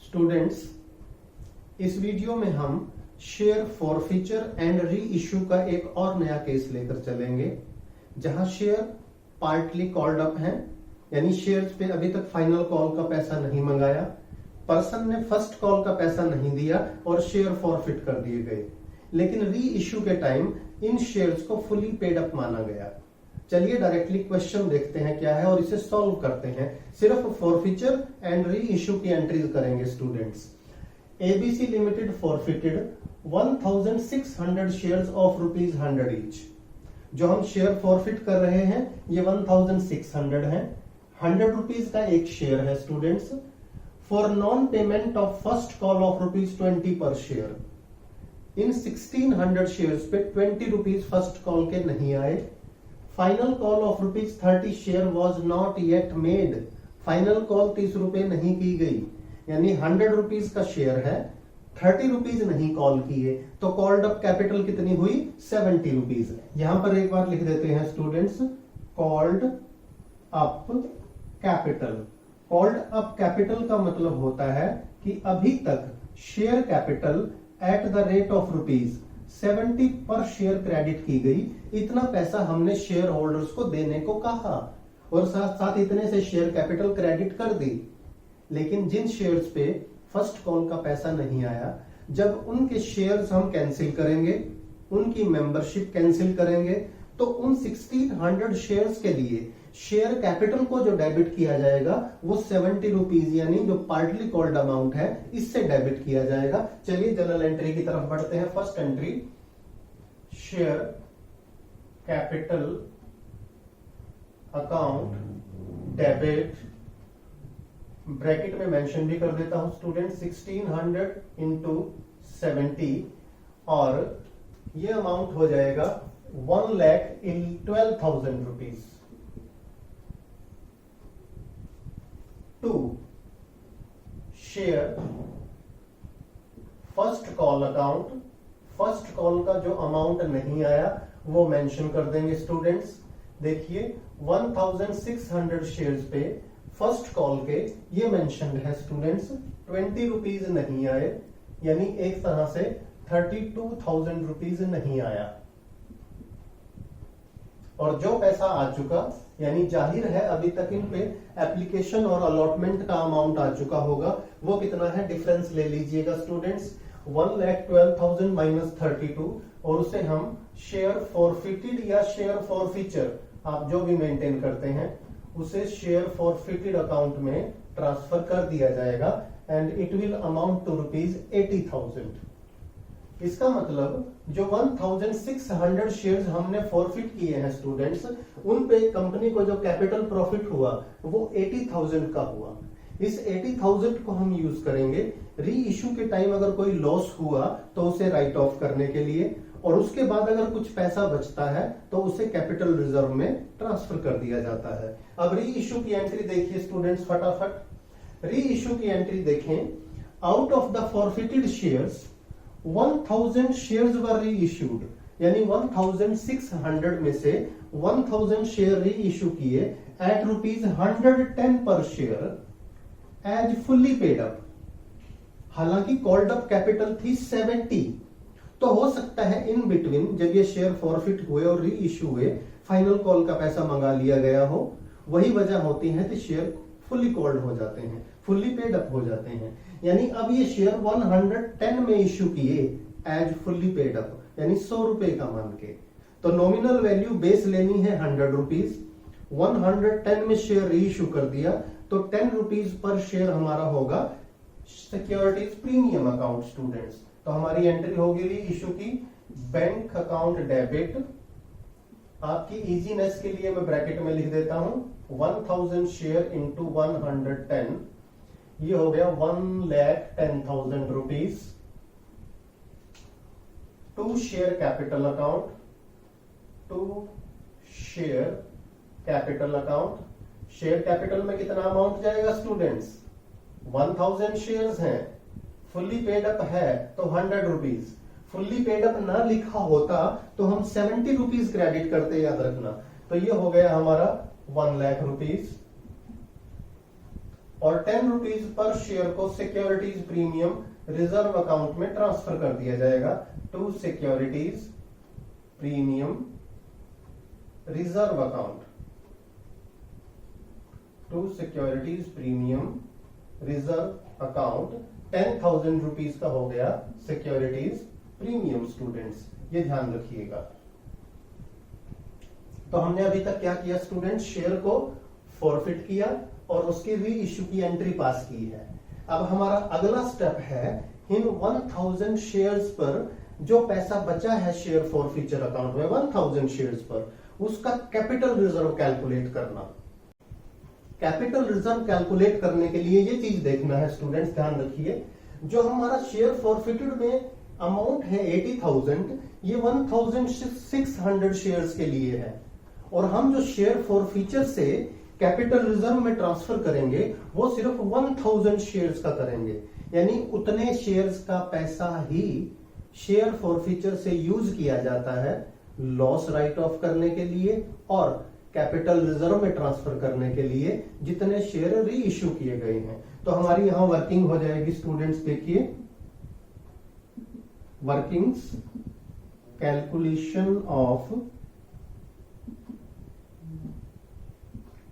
Students, इस video में हम share forfeiture and re issue का एक और नया केस लेकर चलेंगे, जहां शेयर पार्टली कॉल्ड अप है, यानी शेयर्स पे अभी तक फाइनल कॉल का पैसा नहीं मंगाया, पर्सन ने फर्स्ट कॉल का पैसा नहीं दिया और शेयर फॉरफिट कर दिए गए, लेकिन री इश्यू के टाइम इन शेयर्स को फुली पेड अप माना गया। चलिए डायरेक्टली क्वेश्चन देखते हैं क्या है और इसे सॉल्व करते हैं। सिर्फ फॉरफीचर एंड री इश्यू की एंट्रीज करेंगे students. ABC limited forfeited 1600 shares of ₹100 each. जो हम शेयर फॉरफिट कर रहे हैं ये 1600 है। 100 रुपीज का एक शेयर है students. For non payment of first call of ₹20 पर शेयर। इन 1600 शेयर्स पे 20 रुपीज फर्स्ट कॉल के नहीं आए। Final call of ₹30 share was not yet made. Final call 30 रुपए नहीं की गई, यानी 100 रुपीज का शेयर है, 30 रुपीज नहीं कॉल किए, तो कॉल्ड अप कैपिटल कितनी हुई? 70 रुपीज। यहां पर एक बार लिख देते हैं students, called up capital. Called up capital का मतलब होता है कि अभी तक share capital at the rate of ₹70 पर शेयर क्रेडिट की गई। इतना पैसा हमने शेयर होल्डर्स को देने को कहा और साथ साथ इतने से शेयर कैपिटल क्रेडिट कर दी। लेकिन जिन शेयर्स पे फर्स्ट कॉल का पैसा नहीं आया, जब उनके शेयर्स हम कैंसिल करेंगे, उनकी मेंबरशिप कैंसिल करेंगे, तो उन 1600 शेयर्स के लिए शेयर कैपिटल को जो डेबिट किया जाएगा वो 70 रुपीज, यानी जो पार्टली कॉल्ड अमाउंट है, इससे डेबिट किया जाएगा। चलिए जनरल एंट्री की तरफ बढ़ते हैं। First entry, share capital account debit, bracket में मेंशन भी कर देता हूं स्टूडेंट, 1600 इंटू 70 और ये अमाउंट हो जाएगा 1,12,000 rupees. To share first call account. First call का जो अमाउंट नहीं आया वो मेंशन कर देंगे स्टूडेंट्स। देखिए 1600 शेयर्स पे फर्स्ट कॉल के ये मेंशन्ड है स्टूडेंट्स, 20 रुपीज नहीं आए, यानी एक तरह से 32,000 रुपीज नहीं आया। और जो पैसा आ चुका, यानी जाहिर है अभी तक इन पे एप्लीकेशन और अलॉटमेंट का अमाउंट आ चुका होगा, वो कितना है? डिफरेंस ले लीजिएगा स्टूडेंट्स, 1,12,000 माइनस 32, और उसे हम शेयर फॉरफिटेड या शेयर फॉरफीचर, आप जो भी मेंटेन करते हैं, उसे शेयर फॉरफिटेड अकाउंट में ट्रांसफर कर दिया जाएगा and it will amount to ₹80,000। इसका मतलब जो 1600 शेयर्स हमने फॉरफिट किए हैं स्टूडेंट्स, उन पे कंपनी को जो कैपिटल प्रॉफिट हुआ वो 80,000 का हुआ। इस 80,000 को हम यूज करेंगे री इश्यू के टाइम अगर कोई लॉस हुआ तो उसे राइट ऑफ करने के लिए, और उसके बाद अगर कुछ पैसा बचता है तो उसे कैपिटल रिजर्व में ट्रांसफर कर दिया जाता है। अब री इश्यू की एंट्री देखिए स्टूडेंट्स फटाफट। री इश्यू की एंट्री देखें, out of the forfeited shares 1000 shares वर री इश्यूड, यानी 1600 में से 1000 शेयर री इश्यू किए at ₹110 per share as fully paid up. हालांकि कॉल्ड अप कैपिटल थी 70, तो हो सकता है इन बिटवीन जब ये शेयर फॉरफिट हुए और री इश्यू हुए फाइनल कॉल का पैसा मंगा लिया गया हो। वही वजह होती है कि शेयर फुल्ली कॉल्ड हो जाते हैं, फुल्ली पेड अप हो जाते हैं। यानी अब ये शेयर 110 में इश्यू किए एज फुल्ली पेड अप, यानी 100 रुपए का मान के, तो नॉमिनल वैल्यू बेस लेनी है 100 रुपीज। 110 में शेयर री इश्यू कर दिया तो 10 रुपीज पर शेयर हमारा होगा सिक्योरिटीज प्रीमियम अकाउंट स्टूडेंट्स। तो हमारी एंट्री होगी री इश्यू की बैंक अकाउंट डेबिट। आपकी इजीनेस के लिए मैं ब्रैकेट में लिख देता हूं 1000 शेयर इंटू 110, ये हो गया 1,10,000 rupees. To share capital account, to share capital account. Share capital में कितना अमाउंट जाएगा स्टूडेंट्स? 1000 शेयर्स हैं, फुल्ली पेड अप है तो 100 रुपीज। फुल्ली पेड अप ना लिखा होता तो हम 70 रुपीज क्रेडिट करते, याद रखना। तो ये हो गया हमारा 1 लाख रुपीज। और 10 रुपीज पर शेयर को सिक्योरिटीज प्रीमियम रिजर्व अकाउंट में ट्रांसफर कर दिया जाएगा to securities premium reserve account, to securities premium reserve account. 10,000 rupees का हो गया सिक्योरिटीज प्रीमियम स्टूडेंट्स, ये ध्यान रखिएगा। तो हमने अभी तक क्या किया स्टूडेंट्स, शेयर को फॉरफिट किया और उसकी री इश्यू की एंट्री पास की है। अब हमारा अगला स्टेप है इन 1000 शेयर्स पर जो पैसा बचा है शेयर फॉरफीचर अकाउंट में 1000 शेयर्स पर, उसका कैपिटल रिजर्व कैलकुलेट करना। कैपिटल रिजर्व कैलकुलेट करने के लिए ये चीज देखना है स्टूडेंट्स, ध्यान रखिए, जो हमारा शेयर फॉरफिटेड में अमाउंट है 80,000, ये 1600 शेयर्स के लिए है, और हम जो शेयर फॉरफीचर से कैपिटल रिजर्व में ट्रांसफर करेंगे वो सिर्फ 1000 शेयर्स का करेंगे, यानी उतने शेयर्स का पैसा ही शेयर फॉरफीचर से यूज किया जाता है लॉस राइट ऑफ करने के लिए और कैपिटल रिजर्व में ट्रांसफर करने के लिए जितने शेयर री इश्यू किए गए हैं। तो हमारी यहां वर्किंग हो जाएगी स्टूडेंट्स, देखिए workings, calculation of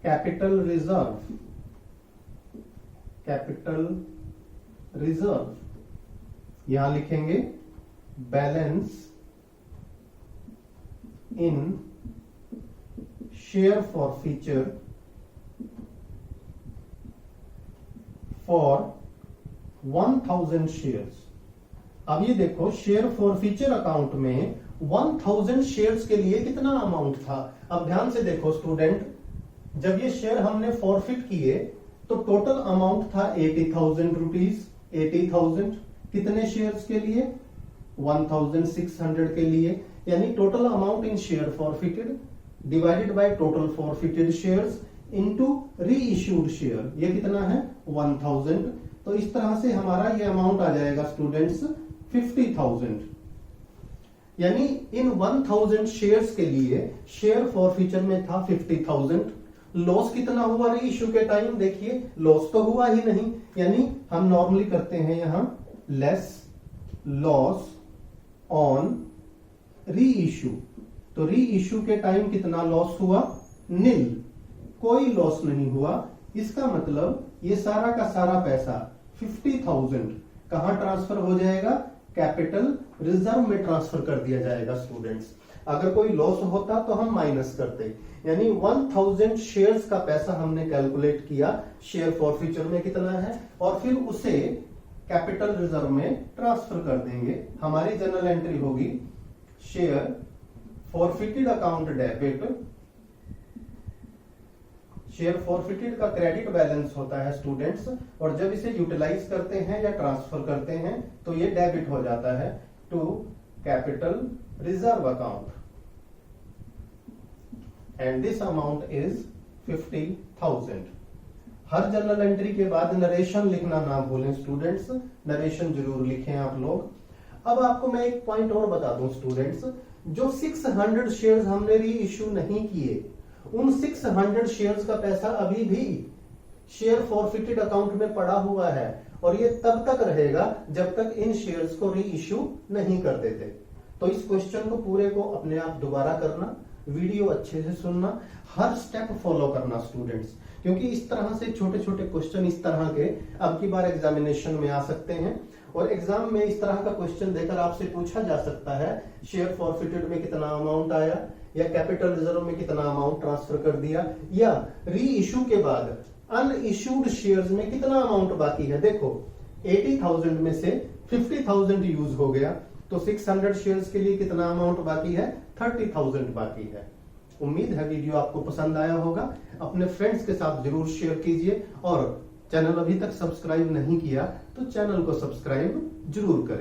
capital reserve, capital reserve यहां लिखेंगे balance in share forfeiture for 1000 shares. अब ये देखो शेयर फॉरफीचर अकाउंट में 1000 शेयर्स के लिए कितना अमाउंट था। अब ध्यान से देखो स्टूडेंट, जब ये शेयर हमने फॉरफिट किए तो टोटल अमाउंट था 80,000 रुपीज। 80,000 कितने शेयर्स के लिए, 1600 के लिए, यानी total amount in share forfeited divided by total forfeited shares into री इश्यूड शेयर, ये कितना है 1000। तो इस तरह से हमारा ये अमाउंट आ जाएगा स्टूडेंट्स 50,000, यानी इन 1000 शेयर्स के लिए शेयर फॉरफीचर में था 50,000। लॉस कितना हुआ री इश्यू के टाइम, देखिए लॉस तो हुआ ही नहीं, यानी हम नॉर्मली करते हैं यहां लेस लॉस ऑन री इश्यू। तो री इश्यू के टाइम कितना लॉस हुआ, नील, कोई लॉस नहीं हुआ। इसका मतलब ये सारा का सारा पैसा 50,000 कहां ट्रांसफर हो जाएगा, कैपिटल रिजर्व में ट्रांसफर कर दिया जाएगा स्टूडेंट्स। अगर कोई लॉस होता तो हम माइनस करते, यानी 1000 शेयर्स का पैसा हमने कैलकुलेट किया शेयर फॉरफीचर में कितना है और फिर उसे कैपिटल रिजर्व में ट्रांसफर कर देंगे। हमारी जनरल एंट्री होगी share forfeited account debit, share forfeited का क्रेडिट बैलेंस होता है स्टूडेंट्स, और जब इसे यूटिलाइज करते हैं या ट्रांसफर करते हैं तो ये डेबिट हो जाता है to capital reserve account, and this amount is 50,000। हर जनरल एंट्री के बाद नरेशन लिखना ना भूलें स्टूडेंट्स, नरेशन जरूर लिखें आप लोग। अब आपको मैं एक पॉइंट और बता दूं स्टूडेंट्स, जो 600 शेयर्स हमने री इश्यू नहीं किए, उन 600 शेयर्स का पैसा अभी भी शेयर फॉरफिटेड अकाउंट में पड़ा हुआ है, और ये तब तक रहेगा जब तक इन शेयर्स को री इश्यू नहीं कर देते। तो इस क्वेश्चन को पूरे को अपने आप दोबारा करना, वीडियो अच्छे से सुनना, हर स्टेप फॉलो करना स्टूडेंट्स, क्योंकि इस तरह से छोटे छोटे क्वेश्चन इस तरह के अब की बार एग्जामिनेशन में आ सकते हैं, और एग्जाम में इस तरह का क्वेश्चन देकर आपसे पूछा जा सकता है शेयर फॉरफिटेड में कितना अमाउंट आया, या कैपिटल रिजर्व में कितना अमाउंट ट्रांसफर कर दिया, या री इश्यू के बाद अनइश्यूड शेयर्स में कितना अमाउंट बाकी है। देखो 80,000 में से 50,000 यूज हो गया, तो 600 शेयर्स के लिए कितना अमाउंट बाकी है, 30,000 बाकी है। उम्मीद है वीडियो आपको पसंद आया होगा, अपने फ्रेंड्स के साथ जरूर शेयर कीजिए, और चैनल अभी तक सब्सक्राइब नहीं किया तो चैनल को सब्सक्राइब जरूर करें।